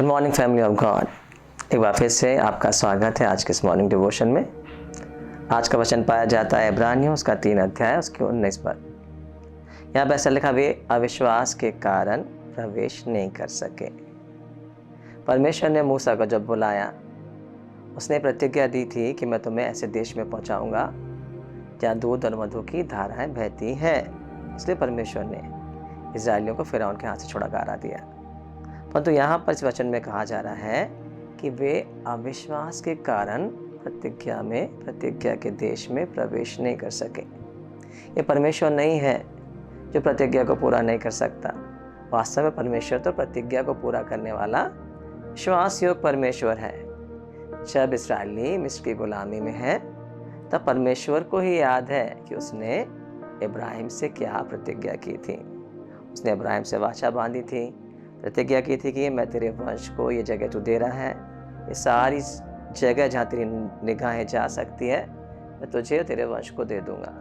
Good morning family of God. एक बार फिर से आपका स्वागत है आज के इस मॉर्निंग डिवोशन में। आज का वचन पाया जाता है इब्रानियों उसका 3 अध्याय उसके 19 पर। यहाँ पर ऐसा लिखा, वे अविश्वास के कारण प्रवेश नहीं कर सके। परमेश्वर ने मूसा को जब बुलाया, उसने प्रतिज्ञा दी थी कि मैं तुम्हें ऐसे देश में पहुँचाऊँगा जहाँ दूध और मधु की धाराएँ बहती हैं। इसलिए परमेश्वर ने इजरायलियों को फिरौन के हाथ से छुड़ाकर दिया। परंतु यहाँ पर इस वचन में कहा जा रहा है कि वे अविश्वास के कारण प्रतिज्ञा के देश में प्रवेश नहीं कर सके। ये परमेश्वर नहीं है जो प्रतिज्ञा को पूरा नहीं कर सकता। वास्तव में परमेश्वर तो प्रतिज्ञा को पूरा करने वाला विश्वास योग परमेश्वर है। जब इस्राएली मिस्र की गुलामी में है, तब परमेश्वर को ही याद है कि उसने इब्राहिम से क्या प्रतिज्ञा की थी। उसने इब्राहिम से वाचा बांधी थी, प्रतिज्ञा की थी कि मैं तेरे वंश को ये जगह तू दे रहा है, ये सारी जगह जहाँ तेरी निगाहें जा सकती है, मैं तुझे तेरे वंश को दे दूंगा।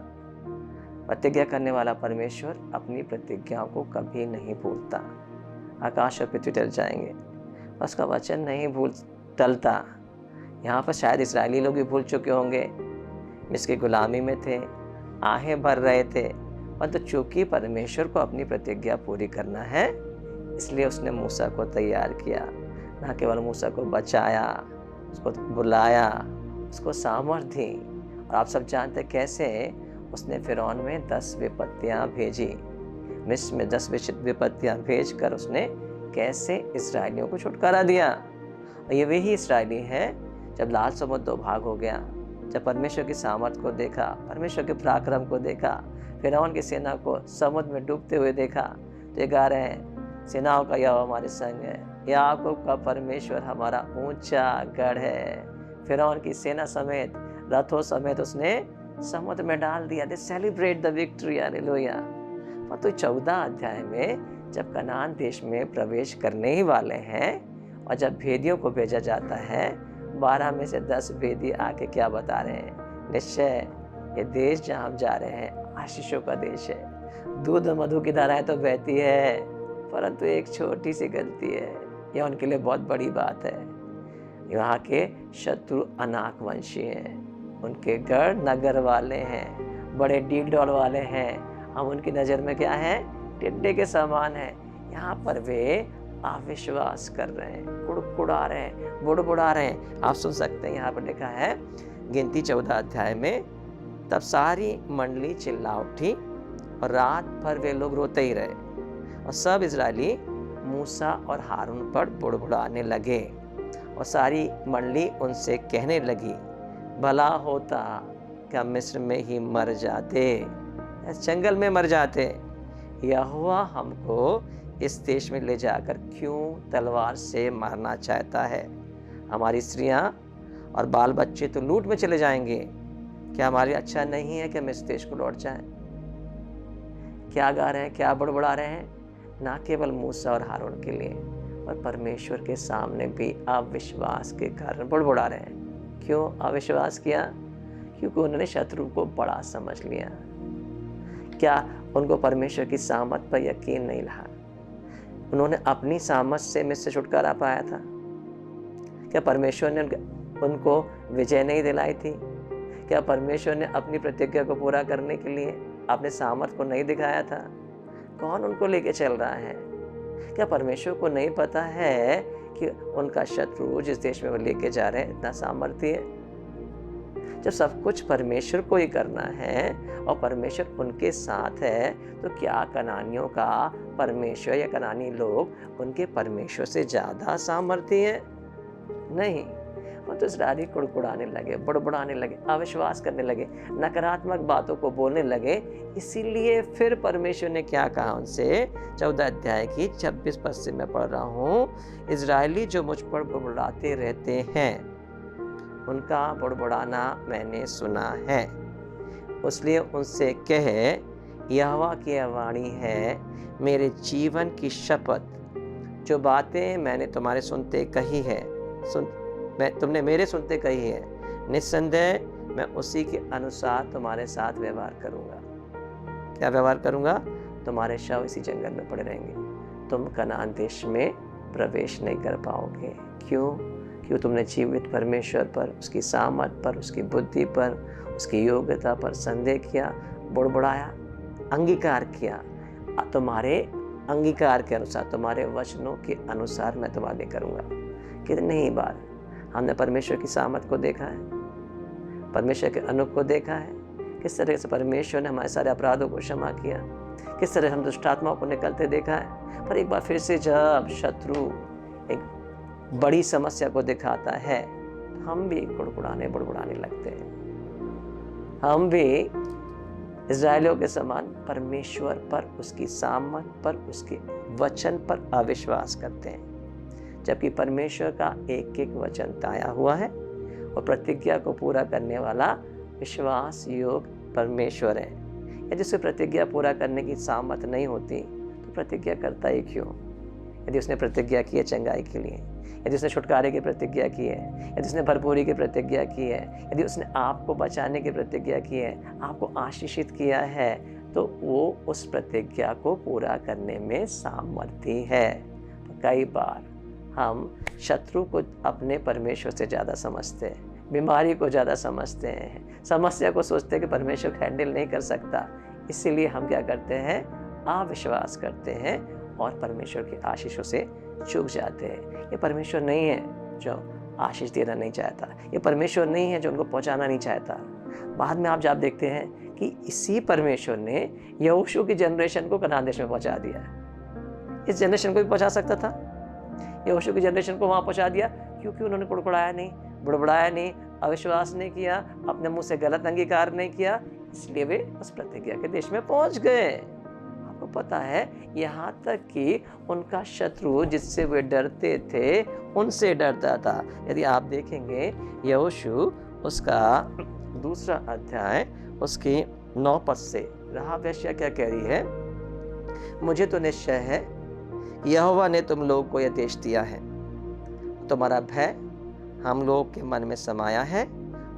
प्रतिज्ञा करने वाला परमेश्वर अपनी प्रतिज्ञाओं को कभी नहीं भूलता। आकाश और पृथ्वी टल जाएंगे, उसका वचन नहीं टलता। यहाँ पर शायद इस्राएली लोग भी भूल चुके होंगे, मिस्र की गुलामी में थे, आहें भर रहे थे, परंतु चूंकि परमेश्वर को अपनी प्रतिज्ञा पूरी करना है, इसलिए उसने मूसा को तैयार किया। न केवल मूसा को बचाया, उसको बुलाया, उसको सामर्थ दी। और आप सब जानते कैसे उसने फिरौन में 10 विपत्तियां भेजी। मिस्र में 10 विपत्तियां भेज कर उसने कैसे इस्राएलियों को छुटकारा दिया। और ये वही इस्राएली हैं जब लाल समुद्र 2 भाग हो गया, जब परमेश्वर की सामर्थ को देखा, परमेश्वर के पराक्रम को देखा, फिरौन की सेना को समुद्र में डूबते हुए देखा, तो ये गा रहे हैं, सेनाओं का यहोवा हमारे संग है, याकूब का परमेश्वर हमारा ऊंचा गढ़ है। फिरौन की सेना समेत, रथों समेत उसने समुद्र में डाल दिया। दे सेलिब्रेट द विक्ट्री, हालेलुया। तो 14 अध्याय में जब कनान देश में प्रवेश करने ही वाले हैं और जब भेदियों को भेजा जाता है, 12 में से 10 भेदी आके क्या बता रहे हैं, निश्चय ये देश जहाँ हम जा रहे हैं आशीषों का देश है, दूध और मधु की धाराएं तो बहती है, परंतु एक छोटी सी गलती है, यह उनके लिए बहुत बड़ी बात है। यहाँ के शत्रु अनाक वंशी हैं, उनके गढ़ नगर वाले हैं, बड़े डील डॉल वाले हैं। हम उनकी नज़र में क्या है, टिड्डे के समान है। यहाँ पर वे अविश्वास कर रहे हैं, कुड़कुड़ा रहे हैं, बुड़बुड़ा रहे हैं। आप सुन सकते हैं, यहाँ पर लिखा है गिनती 14 अध्याय में, तब सारी मंडली चिल्ला उठी और रात भर वे लोग रोते ही रहे और सब इजरायली मूसा और हारून पर बुड़बुड़ाने लगे। और सारी मंडली उनसे कहने लगी, भला होता क्या मिस्र में ही मर जाते, जंगल में मर जाते। यहोवा हमको इस देश में ले जाकर क्यों तलवार से मारना चाहता है। हमारी स्त्रियां और बाल बच्चे तो लूट में चले जाएंगे। क्या हमारे अच्छा नहीं है कि हम इस देश को लौट जाएं। क्या गा रहे हैं, क्या बड़बड़ा रहे हैं, ना केवल मूसा और हारून के लिए, पर परमेश्वर के सामने भी अविश्वास के कारण बड़बड़ा रहे हैं। क्यों अविश्वास किया? क्योंकि उन्होंने शत्रु को बड़ा समझ लिया। क्या उनको परमेश्वर की सामर्थ पर यकीन नहीं रहा? उन्होंने अपनी सामर्थ से मिस्र से छुटकारा पाया था? क्या परमेश्वर ने उनको विजय नहीं दिलाई थी? क्या परमेश्वर ने अपनी प्रतिज्ञा को पूरा करने के लिए अपने सामर्थ को नहीं दिखाया था? कौन उनको लेके चल रहा है? क्या परमेश्वर को नहीं पता है कि उनका शत्रु जिस देश में वो लेके जा रहे हैं इतना सामर्थ्य है? जब सब कुछ परमेश्वर को ही करना है और परमेश्वर उनके साथ है, तो क्या कनानियों का परमेश्वर या कनानी लोग उनके परमेश्वर से ज्यादा सामर्थ्य है? नहीं। वो तो इस्राएली कुड़कुड़ाने लगे, बुड़बुड़ाने लगे, अविश्वास करने लगे, नकारात्मक बातों को बोलने लगे। इसीलिए फिर परमेश्वर ने क्या कहा उनसे, 14 अध्याय की 26 पद से मैं पढ़ रहा हूँ, इजरायली जो मुझ पर बुड़बुड़ाते रहते हैं, उनका बुड़बुड़ाना मैंने सुना है। इसलिए उनसे कहे, यहोवा की वाणी है, मेरे जीवन की शपथ, जो बातें मैंने तुम्हारे सुनते कही है, तुमने मेरे सुनते कही है, निस्संदेह मैं उसी के अनुसार तुम्हारे साथ व्यवहार करूंगा। क्या व्यवहार करूंगा? तुम्हारे शव इसी जंगल में पड़े रहेंगे, तुम कनान देश में प्रवेश नहीं कर पाओगे। क्यों? क्यों तुमने जीवित परमेश्वर पर, उसकी सामर्थ पर, उसकी बुद्धि पर, उसकी योग्यता पर संदेह किया, बुड़बुड़ाया, अंगीकार किया। तुम्हारे अंगीकार के अनुसार, तुम्हारे वचनों के अनुसार मैं तुम्हारे लिए करूँगा। कितनी ही बार हमने परमेश्वर की सामर्थ को देखा है, परमेश्वर के अनुग्रह को देखा है, किस तरह से परमेश्वर ने हमारे सारे अपराधों को क्षमा किया, किस तरह हम दुष्टात्माओं को निकलते देखा है। पर एक बार फिर से जब शत्रु एक बड़ी समस्या को दिखाता है, हम भी बुड़बुड़ाने लगते हैं। हम भी इस्राएलियों के समान परमेश्वर पर, उसकी सामर्थ पर, उसके वचन पर अविश्वास करते हैं, जबकि परमेश्वर का एक एक वचन ताया हुआ है और प्रतिज्ञा को पूरा करने वाला विश्वास योग्य परमेश्वर है। यदि उसे प्रतिज्ञा पूरा करने की सामर्थ नहीं होती तो प्रतिज्ञा करता ही क्यों? यदि उसने प्रतिज्ञा की है चंगाई के लिए, यदि उसने छुटकारे की प्रतिज्ञा की है, यदि उसने भरपूरी की प्रतिज्ञा की है, यदि उसने आपको बचाने की प्रतिज्ञा की है, आपको आशीषित किया है, तो वो उस प्रतिज्ञा को पूरा करने में सामर्थ्य है। तो कई बार हम शत्रु को अपने परमेश्वर से ज़्यादा समझते हैं, बीमारी को ज़्यादा समझते हैं, समस्या को सोचते हैं कि परमेश्वर हैंडल नहीं कर सकता। इसीलिए हम क्या करते हैं? अविश्वास करते हैं और परमेश्वर की आशीषों से चूक जाते हैं। ये परमेश्वर नहीं है जो आशीष देना नहीं चाहता, ये परमेश्वर नहीं है जो उनको पहुंचाना नहीं चाहता। बाद में आप देखते हैं कि इसी परमेश्वर ने यहोशू की जनरेशन को कनान देश में पहुंचा दिया। इस जनरेशन को भी पहुंचा सकता था, यहोशू की जनरेशन को वहां पहुंचा दिया, क्योंकि उन्होंने कुड़कुड़ाया नहीं, बुड़बुड़ाया नहीं, अविश्वास नहीं किया, अपने मुंह से गलत अंगीकार नहीं किया, इसलिए वे उस प्रतिज्ञा के देश में पहुंच गए। आपको पता है, यहाँ तक कि उनका शत्रु जिससे वे डरते थे उनसे डरता था। यदि आप देखेंगे यहोशू उसका 2 अध्याय उसकी 9 पद से, राहाब वेश्या क्या कह रही है? मुझे तो निश्चय है यहोवा ने तुम लोगों को यह देश दिया है, तुम्हारा भय हम लोग के मन में समाया है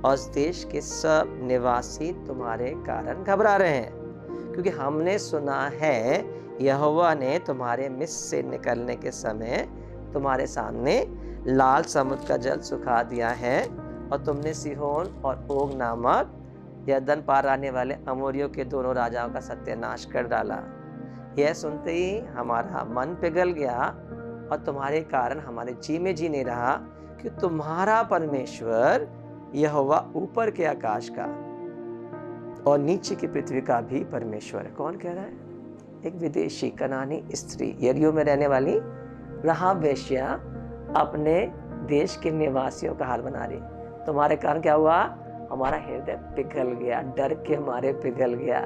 और इस देश के सब निवासी तुम्हारे कारण घबरा रहे हैं, क्योंकि हमने सुना है यहोवा ने तुम्हारे मिस्र से निकलने के समय तुम्हारे सामने लाल समुद्र का जल सुखा दिया है और तुमने सिहोन और ओग नामक यरदन पार आने वाले अमोरियों के दोनों राजाओं का सत्यानाश कर डाला। यह सुनते ही हमारा मन पिघल गया और तुम्हारे कारण हमारे जी में जी नहीं रहा, कि तुम्हारा परमेश्वर यहोवा ऊपर के आकाश का और नीचे की पृथ्वी का भी परमेश्वर है। कौन कह रहा है? एक विदेशी कनानी स्त्री, यरीहो में रहने वाली राहाब वेश्या अपने देश के निवासियों का हाल बना रही। तुम्हारे कारण क्या हुआ? हमारा हृदय पिघल गया, डर के हमारे पिघल गया।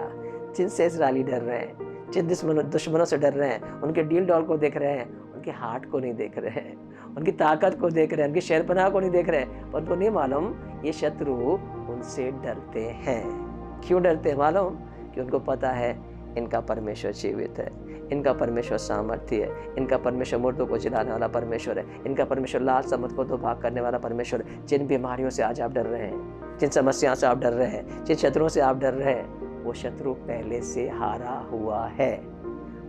जिनसे इस्राएली डर रहे हैं, जिन दुश्मनों से डर रहे हैं, उनके डील डॉल को देख रहे हैं, उनके हार्ट को नहीं देख रहे हैं, उनकी ताकत को देख रहे हैं, उनकी शहरपनाह को नहीं देख रहे हैं, पर उनको नहीं मालूम ये शत्रु उनसे डरते हैं। क्यों डरते हैं मालूम? कि उनको पता है इनका परमेश्वर जीवित है, इनका परमेश्वर सामर्थ्य है, इनका परमेश्वर मुर्दों को जिलाने वाला परमेश्वर है, इनका परमेश्वर लाल समुद्र को 2 भाग करने वाला परमेश्वर है। जिन बीमारियों से आज आप डर रहे हैं, जिन समस्याओं से आप डर रहे हैं, जिन शत्रुओं से आप डर रहे हैं, वो शत्रु पहले से हारा हुआ है,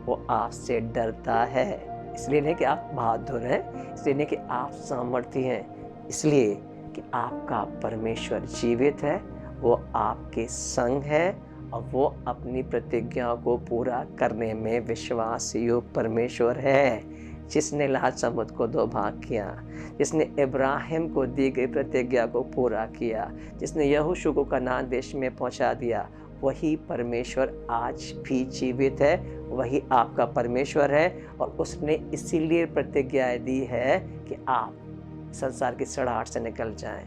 वो आपसे डरता है। इसलिए नहीं कि आप बहादुर हैं, इसलिए नहीं कि आप सामर्थ्य हैं, इसलिए कि आपका परमेश्वर जीवित है, वो आपके संग है और वो अपनी प्रतिज्ञाओं को पूरा करने में विश्वास योग्य परमेश्वर है, जिसने लाल समुद्र को 2 भाग किया, जिसने इब्राहिम को दी गई प्रतिज्ञा को पूरा किया, जिसने यहोशू को कनान देश में पहुंचा दिया। वही परमेश्वर आज भी जीवित है, वही आपका परमेश्वर है और उसने इसीलिए प्रतिज्ञाएं दी है कि आप संसार की सड़ाहट से निकल जाएं,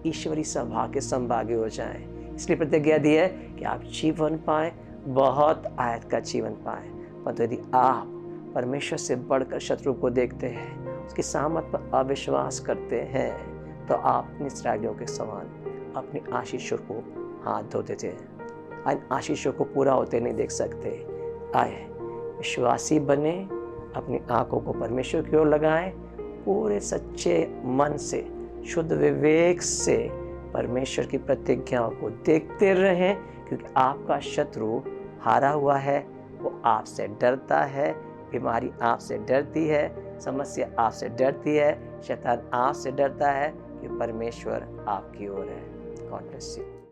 ईश्वरी सभा के संभागी हो जाएं। इसलिए प्रतिज्ञा दी है कि आप जीवन पाएं, बहुत आयत का जीवन पाएं। परंतु यदि आप परमेश्वर से बढ़कर शत्रु को देखते हैं, उसकी सामर्थ पर अविश्वास करते हैं, तो आप अपने इस्राएलियों के समान अपनी आशीषों को हाथ धो देते हैं। इन आशीषों को पूरा होते नहीं देख सकते। आए विश्वासी बने, अपनी आंखों को परमेश्वर की ओर लगाएं, पूरे सच्चे मन से, शुद्ध विवेक से परमेश्वर की प्रतिज्ञाओं को देखते रहें, क्योंकि आपका शत्रु हारा हुआ है, वो आपसे डरता है, बीमारी आपसे डरती है, समस्या आपसे डरती है, शैतान आपसे डरता है कि परमेश्वर आपकी ओर है। God bless you.